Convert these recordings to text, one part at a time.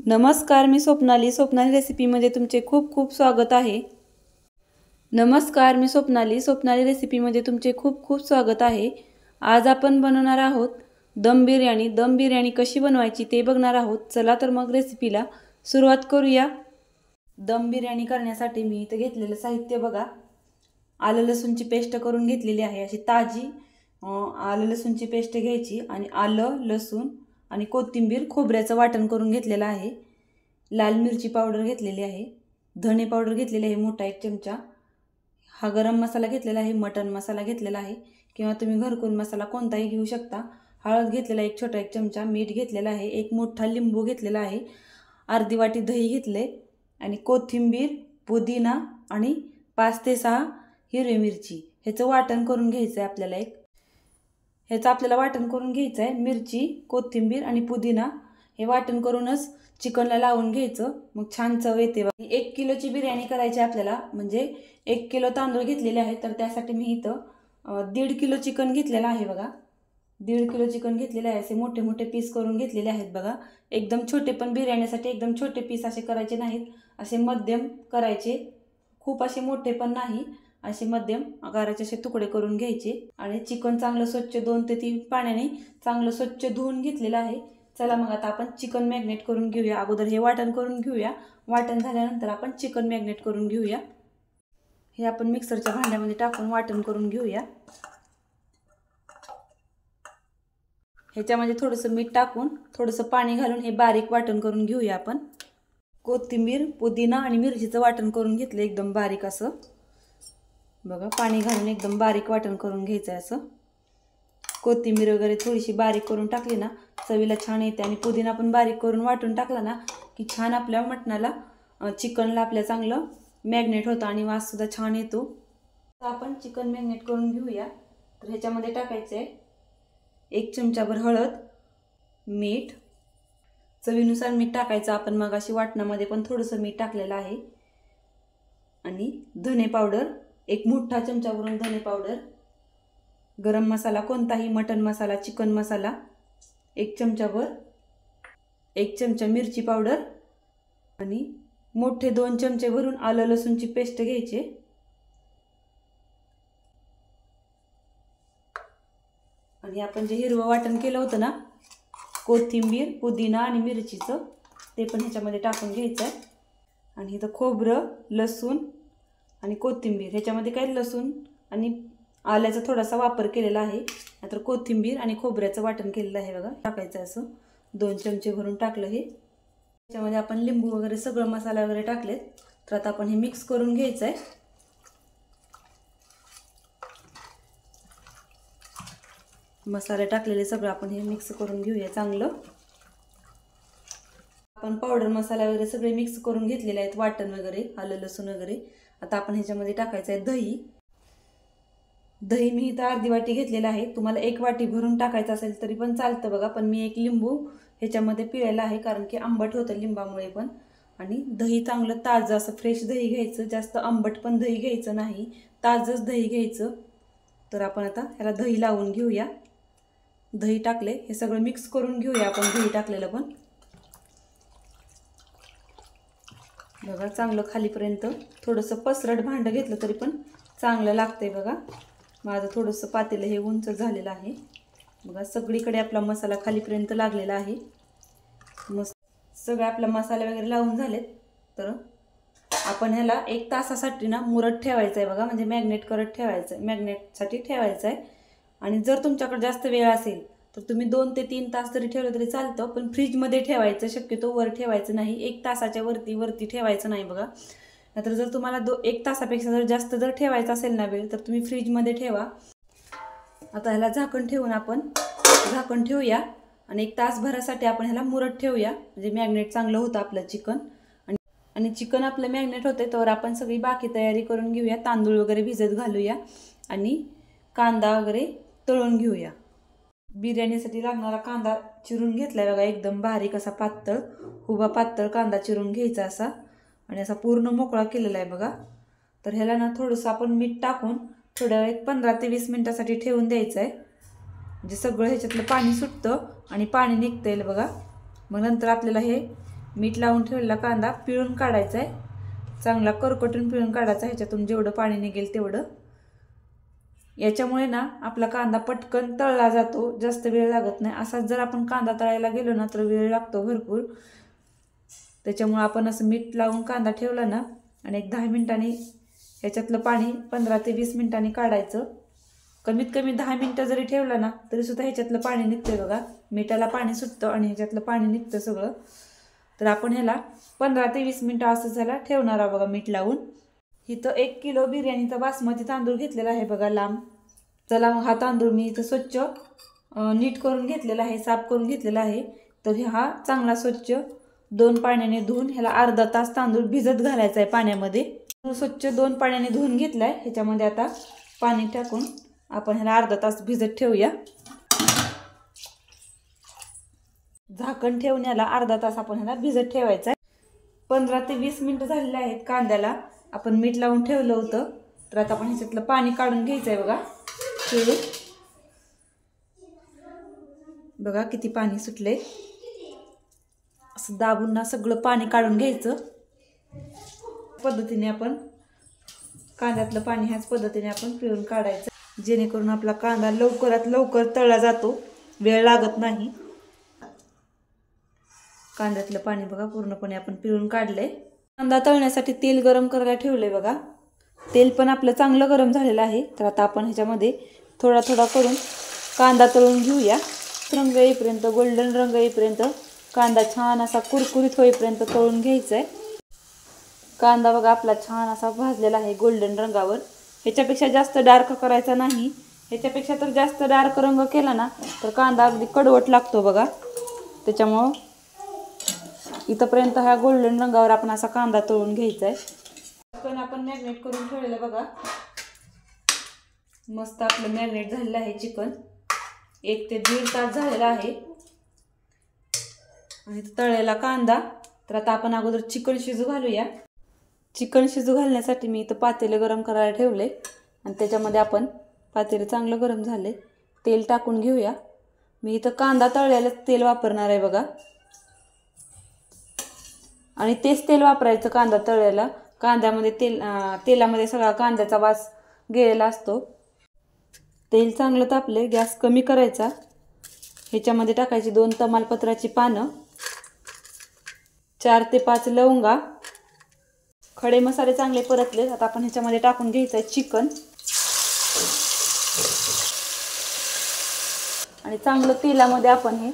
नमस्कार, मी स्वप्नाली रेसिपीमध्ये तुमचे खूप खूप स्वागत आहे। स्वप्नाली रेसिपीमध्ये तुमचे खूप खूप स्वागत आहे। आज आपण बनवणार आहोत दम बिर्याणी। दम बिर्याणी कशी बनवायची ते बघणार आहोत। चला तर मग रेसिपीला सुरुवात करूया। दम बिर्याणी करण्यासाठी मी इथे घेतलेलं साहित्य बघा। आलं लसूणची पेस्ट करून घेतलेली आहे, अशी ताजी आलं लसूणची पेस्ट घ्यायची आणि आलं लसूण आणि कोथिंबीर खोबऱ्याचं वाटण करून घेतलेलं आहे। लाल मिरची पावडर घेतलेली आहे, धने पावडर घेतलेली आहे मोठा 1 चमचा, हा गरम मसाला घेतलेला आहे, मटन मसाला घेतलेला आहे किंवा तुम्ही घरगुती मसाला कोणताही घेऊ शकता। हळद घेतलेला 1 छोटा 1 चमचा, मीठ घेतलेला आहे, 1 मोठा लिंबू घेतलेला आहे, अर्धी वाटी दही घेतले आणि कोथिंबीर, पुदिना आणि 5 ते 6 हिरवी मिरची। ह्याचं वाटण करून घ्यायचं आहे आपल्याला। ह्याचं वाटण करून घ्यायचं आहे। मिरची, कोथिंबीर आणि पुदिना हे वाटण करूनच चिकनला लावून घ्यायचं, मग छान चव येते। 1 किलोची बिर्याणी करायची आपल्याला, म्हणजे 1 किलो तांदूळ घेतलेले आहेत, तर त्यासाठी मी इथं 1.5 किलो चिकन घेतलेलं आहे बघा। 1.5 किलो चिकन घेतलेले आहे, असे मोठे मोठे पीस करून घेतलेले आहेत बघा। एकदम छोटे, पण बिर्याणीसाठी एकदम छोटे पीस असे करायचे नाहीत, असे मध्यम करायचे, खूप असे मोठे पण नाही, असे मध्यम आकाराचे असे तुकडे करून घ्यायचे। आणि चिकन चांगलं स्वच्छ 2 ते 3 पाण्याने चांगलं स्वच्छ धुवून घेतलेलं आहे। चला मग आता आपण चिकन मॅग्नेट करून घेऊया। अगोदर हे वाटण करून घेऊया, वाटण झाल्यानंतर आपण चिकन मॅग्नेट करून घेऊया। हे आपण मिक्सरच्या भांड्यामध्ये टाकून वाटण करून घेऊया। ह्याच्यामध्ये थोडंसं मीठ टाकून थोडंसं पाणी घालून हे बारीक वाटण करून घेऊया आपण। कोथिंबीर, पुदिना आणि मिरचीचं वाटण करून घेतलं एकदम बारीक असं बघा। पाणी घालून एकदम बारीक वाटण करून घ्यायचं असं। कोथिंबीर वगैरे थोडीशी बारीक करून टाकली ना चवीला छान येते, आणि पुदिना पण बारीक करून वाटून टाकला ना की छान आपल्या मटणाला चिकनला आपल्या चांगलं मॅग्नेट होतं आणि वास सुद्धा छान येतो। तर आपण चिकन मॅग्नेट करून घेऊया। तर ह्याच्यामध्ये टाकायचं आहे 1 चमचाभर हळद, मीठ, चवीनुसार मीठ टाकायचं आपण, मग अशी वाटणामध्ये पण थोडंसं मीठ टाकलेलं आहे, आणि धने पावडर 1 मोठा चमचाभरून धने पावडर, गरम मसाला कोणताही, मटन मसाला, चिकन मसाला 1 चमचाभर, 1 चमचा मिरची पावडर आणि मोठे 2 चमचे भरून आलं लसूणची पेस्ट घ्यायची। आणि आपण जे हिरवं वाटण केलं होतं ना कोथिंबीर, पुदिना आणि मिरचीचं, ते पण ह्याच्यामध्ये टाकून घ्यायचं आहे। आणि इथं खोबरं, लसूण आणि कोथिंबीर, ह्याच्यामध्ये काय लसूण आणि आल्याचा थोडासा वापर केलेला आहे, नंतर कोथिंबीर आणि खोबऱ्याचं वाटण केलेलं आहे बघा, टाकायचं असं 2 चमचे भरून टाकलं हे। त्याच्यामध्ये आपण लिंबू वगैरे सगळं मसाला वगैरे टाकलेत, तर आता आपण हे मिक्स करून घ्यायचं आहे। मसाले टाकलेले सगळं आपण हे मिक्स करून घेऊया चांगलं। आपण पावडर मसाला वगैरे सगळे मिक्स करून घेतलेले आहेत, वाटण वगैरे, आलं लसूण वगैरे। आता आपण ह्याच्यामध्ये टाकायचं आहे दही। दही मी इथं अर्धी वाटी घेतलेलं आहे, तुम्हाला 1 वाटी भरून टाकायचं असेल तरी पण चालतं बघा, पण मी 1 लिंबू ह्याच्यामध्ये पिळलेला आहे, कारण की आंबट होतं लिंबामुळे पण। आणि दही चांगलं ताजं असं फ्रेश दही घ्यायचं, जास्त आंबट पण दही घ्यायचं नाही, ताजंच दही घ्यायचं। तर आपण आता ह्याला दही लावून घेऊया। दही टाकले, हे सगळं मिक्स करून घेऊया आपण दही टाकलेलं पण बघा, चांगलं खालीपर्यंत। थोडंसं पसरट भांडं घेतलं तरी पण चांगलं लागतंय बघा। माझं थोडंसं पातेलं हे उंच झालेलं आहे बघा, सगळीकडे आपला मसाला खालीपर्यंत लागलेला आहे। मस्त सगळं आपला मसाला वगैरे लावून झालेत, तर आपण ह्याला 1 तासासाठी ना मुरत ठेवायचं आहे बघा, म्हणजे मॅग्नेट करत ठेवायचं आहे, मॅग्नेटसाठी ठेवायचं आहे। आणि जर तुमच्याकडे जास्त वेळ असेल तर तुम्ही 2 ते 3 तास जरी ठेवलं तरी चालतं, पण फ्रीजमध्ये ठेवायचं, शक्यतो वर ठेवायचं नाही, 1 तासाच्या वरती ठेवायचं नाही बघा। नाहीतर जर तुम्हाला 1 तासापेक्षा जर जास्त जर ठेवायचं असेल ना वेळ, तर तुम्ही फ्रीजमध्ये ठेवा। आता ह्याला झाकण ठेवून आपण झाकण ठेवूया आणि 1 तासभरासाठी आपण ह्याला मुरत ठेवूया, म्हणजे मॅग्नेट चांगलं होतं आपलं चिकन। आणि चिकन आपलं मॅग्नेट होते तर आपण सगळी बाकी तयारी करून घेऊया। तांदूळ वगैरे भिजत घालूया आणि कांदा वगैरे तळून घेऊया। बिर्याणीसाठी लागणारा कांदा चिरून घेतलाय बघा, एकदम बारीक असा पातळ, उभा पातळ कांदा चिरून घ्यायचा असा, आणि असा पूर्ण मोकळा केलेला आहे बघा। तर ह्याला ना थोडंसं आपण मीठ टाकून थोड्या वेळ 15 ते 20 मिनिटासाठी ठेवून द्यायचं आहे, म्हणजे सगळं ह्याच्यातलं पाणी सुटतं आणि पाणी निघतं येईल बघा। मग नंतर आपल्याला हे मीठ लावून ठेवलेला कांदा पिळून काढायचा आहे, चांगला करकटून पिळून काढायचा, ह्याच्यातून जेवढं पाणी निघेल तेवढं. याच्यामुळे ना आपला कांदा पटकन तळला जातो, जास्त वेळ लागत नाही. असाच जर आपण कांदा तळायला गेलो ना तर वेळ लागतो भरपूर. त्याच्यामुळे आपण असं मीठ लावून कांदा ठेवला ना आणि एक 10 मिनिटांनी ह्याच्यातलं पाणी 15 ते 20 मिनिटांनी काढायचं. कमीत कमी 10 मिनिटं जरी ठेवलं ना तरी सुद्धा ह्याच्यातलं पाणी निघतंय बघा. मिठाला पाणी सुटतं आणि ह्याच्यातलं पाणी निघतं सगळं. तर आपण ह्याला 15 ते 20 मिनिटं असं झाला ठेवणार आहोत बघा मीठ लावून. इथं 1 किलो बिर्याणीचा बासमती तांदूळ घेतलेला आहे बघा लांब. चला मग हा तांदूळ मी इथं स्वच्छ नीट करून घेतलेला आहे, साफ करून घेतलेला आहे. तर हा चांगला स्वच्छ 2 पाण्याने धुवून ह्याला अर्धा तास तांदूळ भिजत घालायचा आहे पाण्यामध्ये. स्वच्छ 2 पाण्याने धुवून घेतलाय. ह्याच्यामध्ये आता पाणी टाकून आपण ह्याला अर्धा तास भिजत ठेवूया. झाकण ठेवून याला अर्धा तास आपण ह्याला भिजत ठेवायचं आहे. 15 ते 20 मिनिटं झालेले आहेत. कांद्याला आपण मीठ लावून ठेवलं होतं. तर आता आपण ह्याच्यातलं पाणी काढून घ्यायचं आहे बघा. बघा किती पाणी सुटले. असं दाबून ना सगळं पाणी काढून घ्यायचं. पद्धतीने आपण कांद्यातलं पाणी ह्याच पद्धतीने आपण पिळून काढायचं, जेणेकरून आपला कांदा लवकरात लवकर तळला जातो, वेळ लागत नाही. कांद्यातलं पाणी बघा पूर्णपणे आपण पिळून काढलंय. कांदा तळण्यासाठी तेल गरम करायला ठेवलंय बघा. तेल पण आपलं चांगलं गरम झालेलं आहे. तर आता आपण ह्याच्यामध्ये थोडा थोडा करून कांदा तळून घेऊया. रंग येईपर्यंत, गोल्डन रंग येईपर्यंत, कांदा छान असा कुरकुरीत होईपर्यंत तळून घ्यायचा आहे. कांदा बघा आपला छान असा भाजलेला आहे गोल्डन रंगावर. ह्याच्यापेक्षा जास्त डार्क करायचा नाही. ह्याच्यापेक्षा तर जास्त डार्क रंग केला ना तर कांदा अगदी कडवट लागतो बघा. त्याच्यामुळं इथंपर्यंत ह्या गोल्डन रंगावर आपण असा कांदा तळून घ्यायचा आहे. चिकन आपण मॅरिनेट करून ठेवलेलं बघा. मस्त आपलं मॅरिनेट झालेलं आहे चिकन. 1 ते 1.5 तास झालेला आहे. आणि तळलेला कांदा. तर आता आपण अगोदर चिकन शिजू घालूया. चिकन शिजू घालण्यासाठी मी इथं पातेलं गरम करायला ठेवले आणि त्याच्यामध्ये आपण पातेलं चांगलं गरम झाले, तेल टाकून घेऊया. मी इथं कांदा तळलेलं तेल वापरणार आहे बघा. आणि तेच तेल वापरायचं कांदा तळलेला. कांद्यामध्ये तेलामध्ये सगळा कांद्याचा वास गेलेला असतो. तेल चांगलं तापले, गॅस कमी करायचा. ह्याच्यामध्ये टाकायची 2 तमालपत्राची पानं, 4 ते 5 लवंगा. खडे मसाले चांगले परतले. आता आपण ह्याच्यामध्ये टाकून घ्यायचं आहे चिकन आणि चांगलं तेलामध्ये आपण हे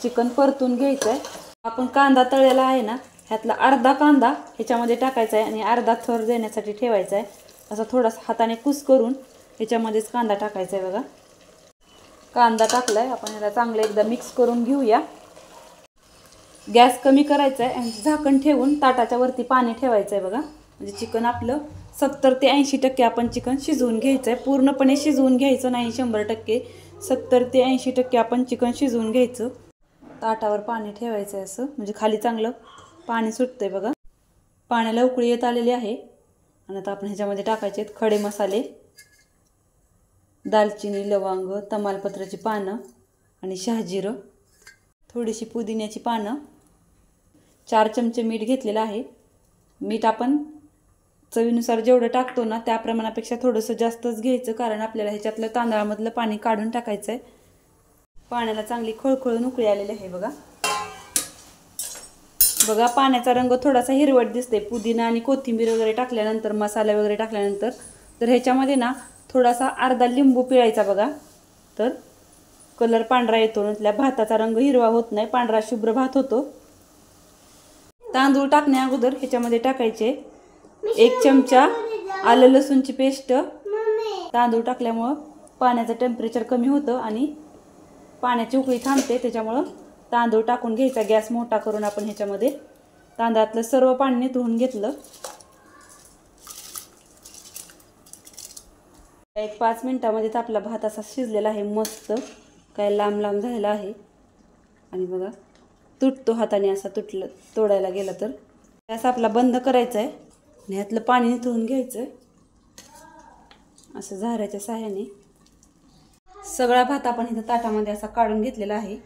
चिकन परतून घ्यायचं आहे. आपण कांदा तळलेला आहे ना ह्यातला अर्धा कांदा ह्याच्यामध्ये टाकायचा आहे आणि अर्धा थर देण्यासाठी ठेवायचा आहे. असं थोडासा हाताने कुस करून ह्याच्यामध्येच कांदा टाकायचा आहे बघा. कांदा टाकलाय. आपण ह्याला चांगलं एकदा मिक्स करून घेऊया. गॅस कमी करायचा आहे आणि झाकण ठेवून ताटाच्या वरती पाणी ठेवायचं आहे बघा. म्हणजे चिकन आपलं 70 ते 80% आपण चिकन शिजवून घ्यायचं आहे. पूर्णपणे शिजवून घ्यायचं नाही 100%. 70 ते 80% आपण चिकन शिजवून घ्यायचं. ताटावर पाणी ठेवायचं आहे असं, म्हणजे खाली चांगलं पाणी सुटतंय बघा. पाण्याला उकळी येत आलेली आहे. आणि आता आपण ह्याच्यामध्ये टाकायचे आहेत खडे मसाले, दालचिनी, लवंग, तमालपत्राची पानं आणि शहाजिरं, थोडीशी पुदिन्याची पानं, 4 चमचे मीठ घेतलेलं आहे. मीठ आपण चवीनुसार जेवढं टाकतो ना त्या प्रमाणापेक्षा थोडंसं जास्तच घ्यायचं, कारण आपल्याला ह्याच्यातलं तांदळामधलं पाणी काढून टाकायचं आहे. पाण्याला चांगली खळखळून उकळी आलेली आहे बघा. बघा पाण्याचा रंग थोडासा हिरवट दिसते. पुदिना आणि कोथिंबीर वगैरे टाकल्यानंतर, मसाला वगैरे टाकल्यानंतर. तर ह्याच्यामध्ये ना थोडासा अर्धा लिंबू पिळायचा बघा. तर कलर पांढरा येतो. नंतर भाताचा रंग हिरवा होत नाही, पांढरा शुभ्र भात होतो. तांदूळ टाकण्या अगोदर ह्याच्यामध्ये टाकायचे 1 चमचा आलं लसूणची पेस्ट. तांदूळ टाकल्यामुळं पाण्याचं टेम्परेचर कमी होतं आणि पाण्याची उकळी थांबते. त्याच्यामुळं तांदूळ टाकून घ्यायचा. गॅस मोठा करून आपण ह्याच्यामध्ये तांदळातलं सर्व पाणी निथळून घेतलं. एक 5 मिनिटामध्ये आपला भात असा शिजलेला आहे मस्त. काय लांब लांब झालेला आहे. आणि बघा तुटतो हाताने, असा तोडायला गेला तर. गॅस आपला बंद करायचा आहे आणि ह्यातलं पाणी निथळून घ्यायचं आहे असं झाऱ्याच्या साह्याने. सगळा भात आपण इथं ताटामध्ये असा काढून घेतलेला आहे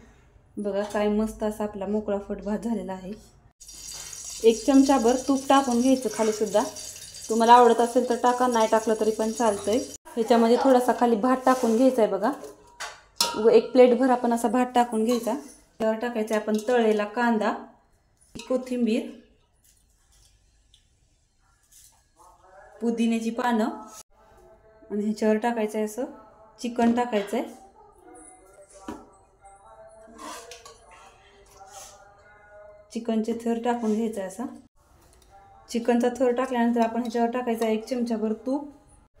बघा. काय मस्त असा आपला मोकळा फट भात झालेला आहे. 1 चमचाभर तूप टाकून घ्यायचं खाली सुद्धा. तुम्हाला आवडत असेल तर टाका, नाही टाकलं तरी पण चालतंय. ह्याच्यामध्ये थोडासा खाली भात टाकून घ्यायचा आहे बघा. 1 प्लेटभर आपण असा भात टाकून घ्यायचा. त्यावर टाकायचा आपण तळलेला कांदा, कोथिंबीर, पुदिन्याची पानं आणि ह्याच्यावर टाकायचं आहे असं चिकन टाकायचं आहे. चिकनचे थर टाकून घ्यायचं आहे असा. चिकनचा थर टाकल्यानंतर आपण ह्याच्यावर टाकायचा 1 चमचाभर तूप.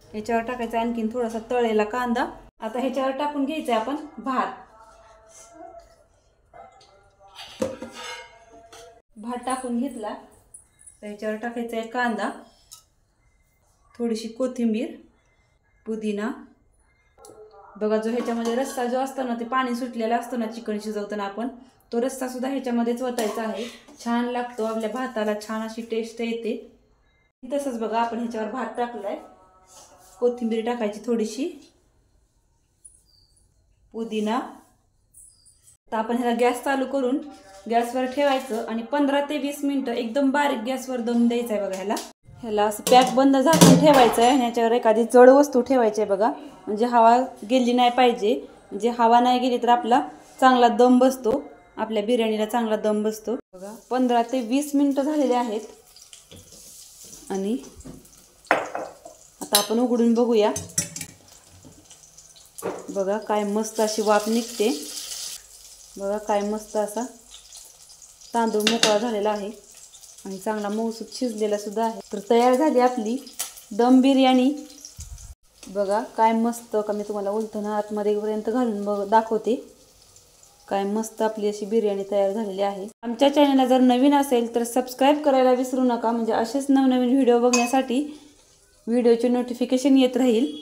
ह्याच्यावर टाकायचा आणखीन थोडासा तळलेला कांदा. आता ह्याच्यावर टाकून घ्यायचं आहे आपण भात. भात टाकून घेतला तर ह्याच्यावर टाकायचा आहे कांदा, थोडीशी कोथिंबीर, पुदिना. बघा जो ह्याच्यामध्ये रस्सा जो असतो ना ते पाणी सुटलेलं असतं ना चिकन शिजवताना आपण, तो रस्सा सुद्धा ह्याच्यामध्येच ओतायचा आहे. छान लागतो, आपल्या भाताला छान अशी टेस्ट येते. तसंच बघा आपण ह्याच्यावर भात टाकलाय, कोथिंबीर टाकायची थोडीशी, पुदिना. तर आपण ह्याला गॅस चालू करून गॅसवर ठेवायचं आणि 15 ते 20 मिनिटं एकदम बारीक गॅसवर दम द्यायचा आहे बघा. ह्याला असं पॅक बंद झाकून ठेवायचं आहे. ह्याच्यावर एखादी जड वस्तू ठेवायची आहे बघा, म्हणजे हवा गेली नाही पाहिजे. म्हणजे हवा नाही गेली तर आपला चांगला दम बसतो, आपल्या बिर्याणीला चांगला दम बसतो बघा. 15 ते 20 मिनिटं झालेले आहेत आणि आता आपण उघडून बघूया. बघा काय मस्त अशी वाफ निघते. बघा काय मस्त असा तांदूळ मोकळा झालेला आहे आणि चांगला मऊसूत शिजलेला सुद्धा आहे. तर तयार झाली आपली दम बिर्याणी. बघा काय मस्त, का मी तुम्हाला उलथून आतमध्ये पर्यंत घालून दाखवते. काय मस्त आपली अशी बिर्याणी तयार झालेली आहे. आमच्या चॅनलला जर नवीन असेल तर सबस्क्राईब करायला विसरू नका, म्हणजे असेच नवनवीन व्हिडिओ बघण्यासाठी व्हिडिओचे नोटिफिकेशन येत राहील.